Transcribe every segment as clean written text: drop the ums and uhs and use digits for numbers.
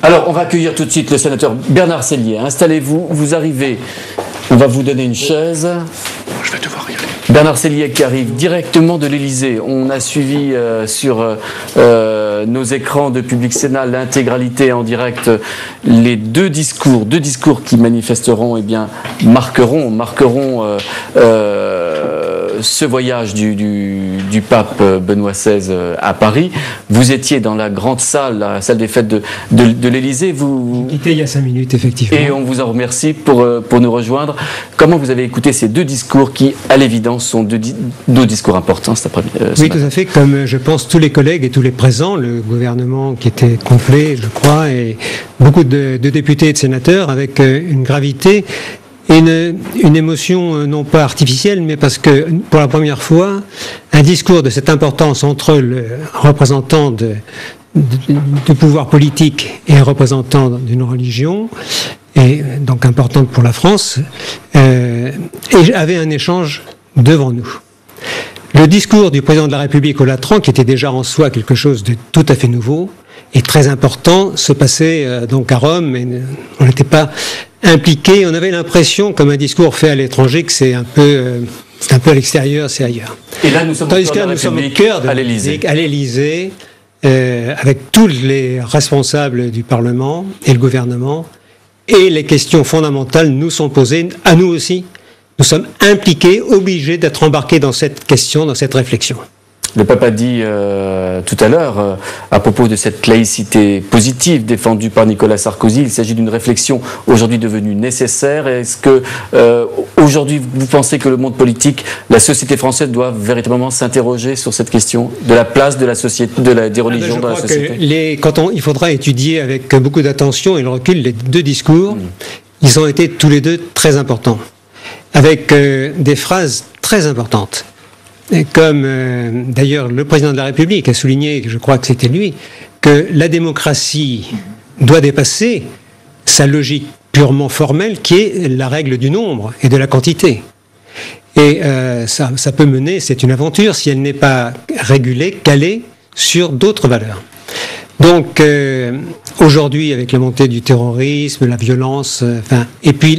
Alors, on va accueillir tout de suite le sénateur Bernard Sellier. Installez-vous, vous arrivez. On va vous donner une chaise. Je vais devoir y aller. Bernard Sellier qui arrive directement de l'Élysée. On a suivi sur nos écrans de Public Sénat l'intégralité en direct, les deux discours qui manifesteront, marqueront ce voyage du pape Benoît XVI à Paris. Vous étiez dans la grande salle, la salle des fêtes de l'Élysée. Vous quitté il y a 5 minutes, effectivement. Et on vous en remercie pour nous rejoindre. Comment vous avez écouté ces deux discours qui, à l'évidence, sont deux discours importants cet après-midi? Oui, tout à fait. Comme je pense tous les collègues et tous les présents, le gouvernement qui était complet, je crois, et beaucoup de députés et de sénateurs avec une gravité et une émotion non pas artificielle, mais parce que pour la première fois, un discours de cette importance entre le représentant du pouvoir politique et un représentant d'une religion, et donc importante pour la France, et avait un échange devant nous. Le discours du président de la République au Latran, qui était déjà en soi quelque chose de tout à fait nouveau et très important, se passait donc à Rome, mais on n'était pas impliqué. On avait l'impression, comme un discours fait à l'étranger, que c'est un peu à l'extérieur, c'est ailleurs. Et là, nous sommes au cœur de l'Élysée, avec tous les responsables du Parlement et le gouvernement, et les questions fondamentales nous sont posées, à nous aussi. Nous sommes impliqués, obligés d'être embarqués dans cette question, dans cette réflexion. Le pape a dit tout à l'heure, à propos de cette laïcité positive défendue par Nicolas Sarkozy, il s'agit d'une réflexion aujourd'hui devenue nécessaire. Est-ce que aujourd'hui vous pensez que le monde politique, la société française doit véritablement s'interroger sur cette question de la place de la société, des religions dans la société? Il faudra étudier avec beaucoup d'attention et le recul les deux discours. Ils ont été tous les deux très importants, avec des phrases très importantes. Comme d'ailleurs le président de la République a souligné, je crois que c'était lui, que la démocratie doit dépasser sa logique purement formelle qui est la règle du nombre et de la quantité. Et ça peut mener, c'est une aventure si elle n'est pas régulée, calée sur d'autres valeurs. Donc aujourd'hui, avec la montée du terrorisme, la violence, et puis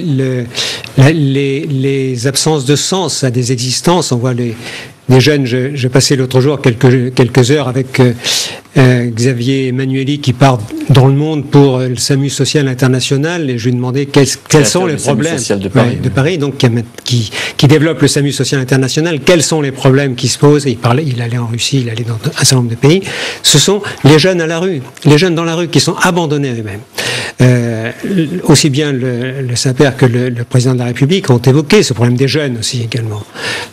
les absences de sens à des existences, on voit les jeunes. Je passais l'autre jour quelques heures avec Xavier Emmanueli qui part dans le monde pour le SAMU social international, et je lui demandais quels sont les problèmes de Paris, donc qui développe le SAMU social international. Quels sont les problèmes qui se posent? Et il allait en Russie, il allait dans un certain nombre de pays. Ce sont les jeunes à la rue, les jeunes dans la rue qui sont abandonnés à eux-mêmes. Aussi bien le Saint-Père que le président de la République ont évoqué ce problème des jeunes aussi également.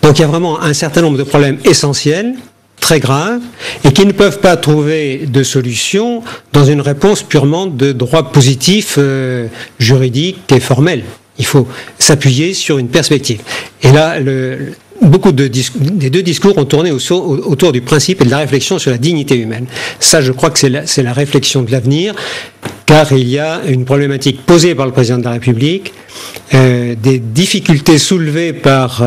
Donc il y a vraiment un certain nombre de problèmes essentiels, très graves, et qui ne peuvent pas trouver de solution dans une réponse purement de droit positif, juridique et formel. Il faut s'appuyer sur une perspective. Et là, beaucoup des deux discours ont tourné autour du principe et de la réflexion sur la dignité humaine. Ça, je crois que c'est la réflexion de l'avenir, car il y a une problématique posée par le président de la République, des difficultés soulevées par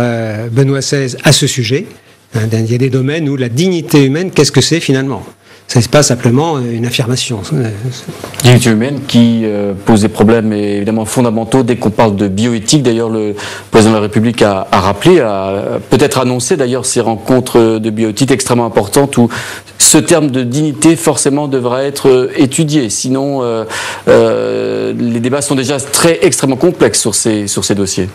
Benoît XVI à ce sujet. Il y a des domaines où la dignité humaine, qu'est-ce que c'est finalement? Ce n'est pas simplement une affirmation. Dignité humaine qui pose des problèmes évidemment fondamentaux dès qu'on parle de bioéthique. D'ailleurs, le président de la République a rappelé, a peut-être annoncé d'ailleurs ces rencontres de bioéthique extrêmement importantes où ce terme de dignité forcément devra être étudié. Sinon, les débats sont déjà extrêmement complexes sur ces dossiers.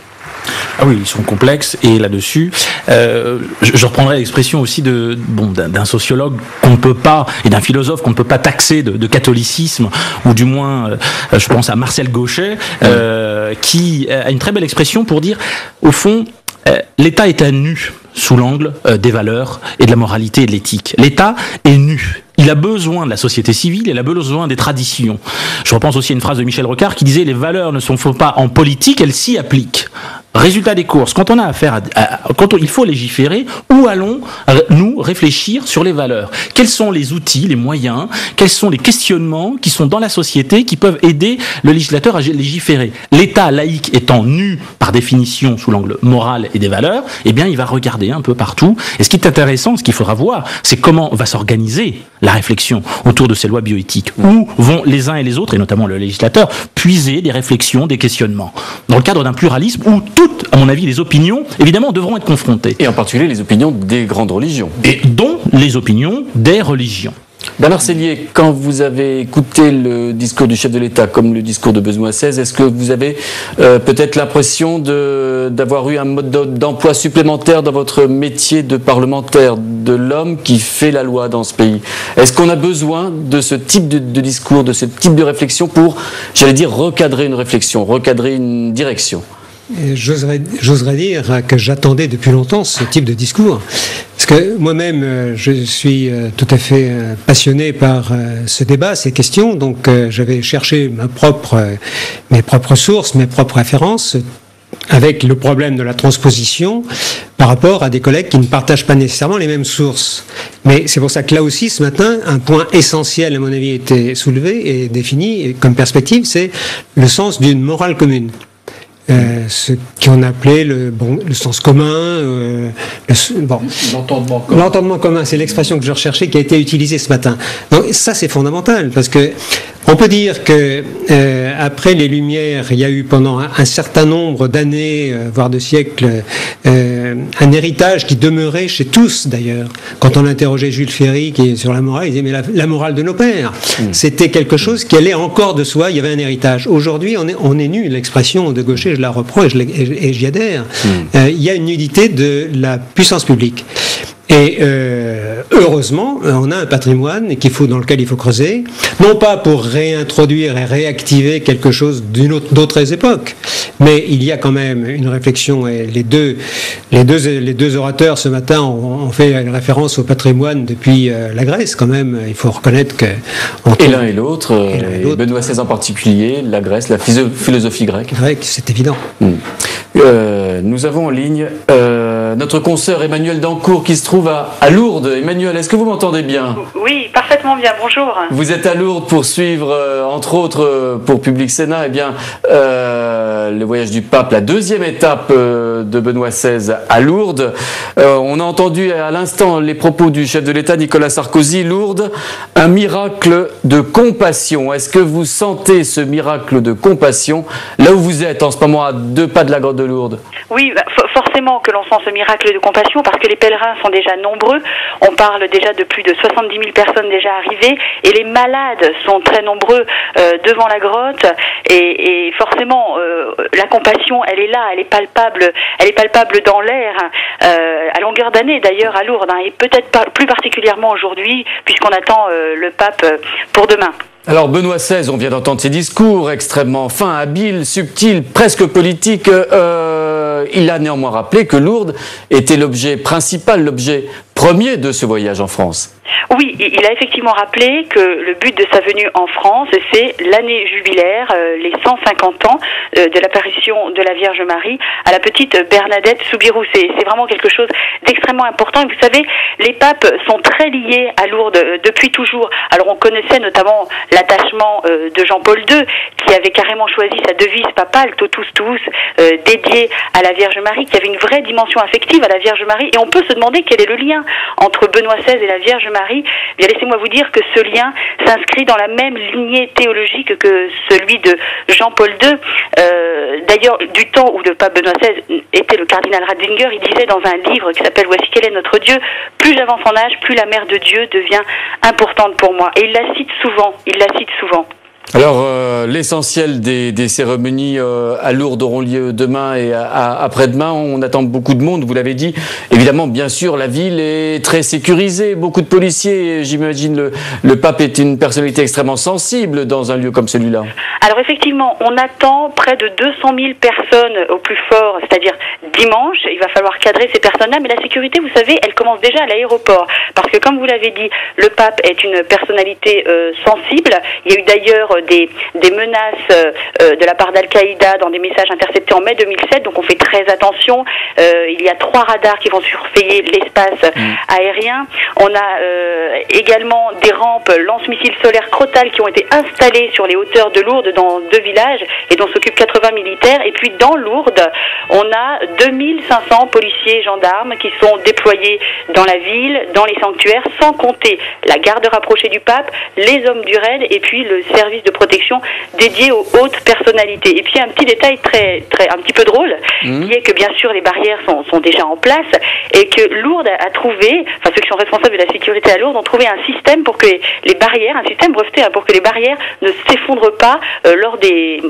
Ah oui, ils sont complexes, et là-dessus, je reprendrai l'expression aussi d'un sociologue qu'on ne peut pas, et d'un philosophe qu'on ne peut pas taxer de catholicisme, ou du moins, je pense à Marcel Gauchet, qui a une très belle expression pour dire, au fond, l'État est à nu sous l'angle des valeurs et de la moralité et de l'éthique. L'État est nu. Il a besoin de la société civile, il a besoin des traditions. Je repense aussi à une phrase de Michel Rocard qui disait « Les valeurs ne sont pas en politique, elles s'y appliquent ». Résultat des courses, quand on a affaire il faut légiférer, où allons nous réfléchir sur les valeurs? Quels sont les outils, les moyens, quels sont les questionnements qui sont dans la société qui peuvent aider le législateur à légiférer? L'État laïque étant nu par définition sous l'angle moral et des valeurs, eh bien il va regarder un peu partout. Et ce qui est intéressant, ce qu'il faudra voir, c'est comment va s'organiser la réflexion autour de ces lois bioéthiques. Où vont les uns et les autres, et notamment le législateur, puiser des réflexions, des questionnements, dans le cadre d'un pluralisme où toutes, à mon avis, les opinions, évidemment, devront être confrontées. Et en particulier les opinions des grandes religions. Et dont les opinions des religions. Bernard Sellier, quand vous avez écouté le discours du chef de l'État comme le discours de Benoît XVI, est-ce que vous avez peut-être l'impression d'avoir eu un mode d'emploi supplémentaire dans votre métier de parlementaire, de l'homme qui fait la loi dans ce pays? Est-ce qu'on a besoin de ce type de discours, de ce type de réflexion pour, j'allais dire, recadrer une réflexion, recadrer une direction? J'oserais dire que j'attendais depuis longtemps ce type de discours. Parce que moi-même, je suis tout à fait passionné par ce débat, ces questions. Donc, j'avais cherché mes propres sources, mes propres références, avec le problème de la transposition par rapport à des collègues qui ne partagent pas nécessairement les mêmes sources. Mais c'est pour ça que là aussi, ce matin, un point essentiel, à mon avis, était soulevé et défini comme perspective, c'est le sens d'une morale commune. Ce qu'on appelait le sens commun, l'entendement commun, c'est l'expression que je recherchais qui a été utilisée ce matin. Donc ça c'est fondamental parce que on peut dire que après les Lumières, il y a eu pendant un certain nombre d'années, voire de siècles, un héritage qui demeurait chez tous d'ailleurs. Quand on interrogeait Jules Ferry qui est sur la morale, il disait mais la morale de nos pères, c'était quelque chose qui allait encore de soi. Il y avait un héritage. Aujourd'hui, on est nu. L'expression de Gaucher, je la reprends et j'y adhère. Il y a une nudité de la puissance publique. Et heureusement, on a un patrimoine dans lequel il faut creuser, non pas pour réintroduire et réactiver quelque chose d'autres époques, mais il y a quand même une réflexion. Et les deux orateurs ce matin ont fait une référence au patrimoine depuis la Grèce. Quand même, il faut reconnaître que et l'un et l'autre, Benoît XVI en particulier, la Grèce, la philosophie grecque. Grec, c'est évident. Nous avons en ligne notre consoeur Emmanuel Dancourt qui se trouve à Lourdes. Emmanuel, est-ce que vous m'entendez bien? Oui, parfaitement bien, bonjour. Vous êtes à Lourdes pour suivre, entre autres, pour Public Sénat, le voyage du pape, la deuxième étape de Benoît XVI à Lourdes. On a entendu à l'instant les propos du chef de l'État, Nicolas Sarkozy. Lourdes, un miracle de compassion. Est-ce que vous sentez ce miracle de compassion là où vous êtes en ce moment, à 2 pas de la grotte de Lourdes? Oui, forcément que l'on sent ce miracle de compassion parce que les pèlerins sont déjà nombreux. On parle déjà de plus de 70 000 personnes déjà arrivées et les malades sont très nombreux devant la grotte et forcément la compassion, elle est là, elle est palpable dans l'air à longueur d'année d'ailleurs à Lourdes et peut-être plus particulièrement aujourd'hui puisqu'on attend le pape pour demain. Alors Benoît XVI, on vient d'entendre ses discours extrêmement fins, habiles, subtils, presque politiques. Il a néanmoins rappelé que Lourdes était l'objet principal, l'objet premier de ce voyage en France. Oui, il a effectivement rappelé que le but de sa venue en France, c'est l'année jubilaire, les 150 ans de l'apparition de la Vierge Marie à la petite Bernadette Soubirous. C'est vraiment quelque chose d'extrêmement important. Et vous savez, les papes sont très liés à Lourdes depuis toujours. Alors on connaissait notamment l'attachement de Jean-Paul II, qui avait carrément choisi sa devise papale, Totus Tuus, dédiée à la Vierge Marie, qui avait une vraie dimension affective à la Vierge Marie. Et on peut se demander quel est le lien entre Benoît XVI et la Vierge Marie. Bien, laissez-moi vous dire que ce lien s'inscrit dans la même lignée théologique que celui de Jean-Paul II. D'ailleurs, du temps où le pape Benoît XVI était le cardinal Ratzinger, il disait dans un livre qui s'appelle « Voici quel est notre Dieu », plus j'avance en âge, plus la mère de Dieu devient importante pour moi. Et il la cite souvent, Alors, l'essentiel des cérémonies à Lourdes auront lieu demain et après-demain. On attend beaucoup de monde, vous l'avez dit. Évidemment, bien sûr, la ville est très sécurisée, beaucoup de policiers. J'imagine le pape est une personnalité extrêmement sensible dans un lieu comme celui-là. Alors effectivement, on attend près de 200 000 personnes au plus fort, c'est-à-dire dimanche. Il va falloir cadrer ces personnes-là, mais la sécurité, vous savez, elle commence déjà à l'aéroport. Parce que comme vous l'avez dit, le pape est une personnalité sensible. Il y a eu d'ailleurs des menaces de la part d'Al-Qaïda dans des messages interceptés en mai 2007, donc on fait très attention. Il y a 3 radars qui vont surveiller l'espace aérien. On a également des rampes lance-missiles solaires Crotale qui ont été installées sur les hauteurs de Lourdes dans 2 villages et dont s'occupent 80 militaires. Et puis dans Lourdes, on a 2500 policiers et gendarmes qui sont déployés dans la ville, dans les sanctuaires, sans compter la garde rapprochée du pape, les hommes du raid et puis le service de protection dédié aux hautes personnalités. Et puis un petit détail un petit peu drôle, qui est que bien sûr les barrières sont déjà en place et que Lourdes a trouvé, enfin ceux qui sont responsables de la sécurité à Lourdes ont trouvé un système pour que les barrières, un système breveté pour que les barrières ne s'effondrent pas lors des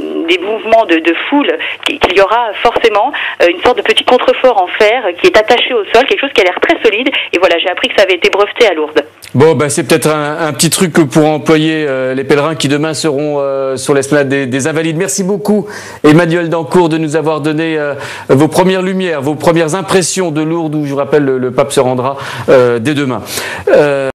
mouvements de foule, qu'il y aura forcément une sorte de petit contrefort en fer qui est attaché au sol, quelque chose qui a l'air très solide. Et voilà, j'ai appris que ça avait été breveté à Lourdes. Bon, c'est peut-être un petit truc pour employer les pèlerins qui demain seront sur l'esplanade des Invalides. Merci beaucoup, Emmanuel Dancourt, de nous avoir donné vos premières lumières, vos premières impressions de Lourdes, où je vous rappelle le pape se rendra dès demain.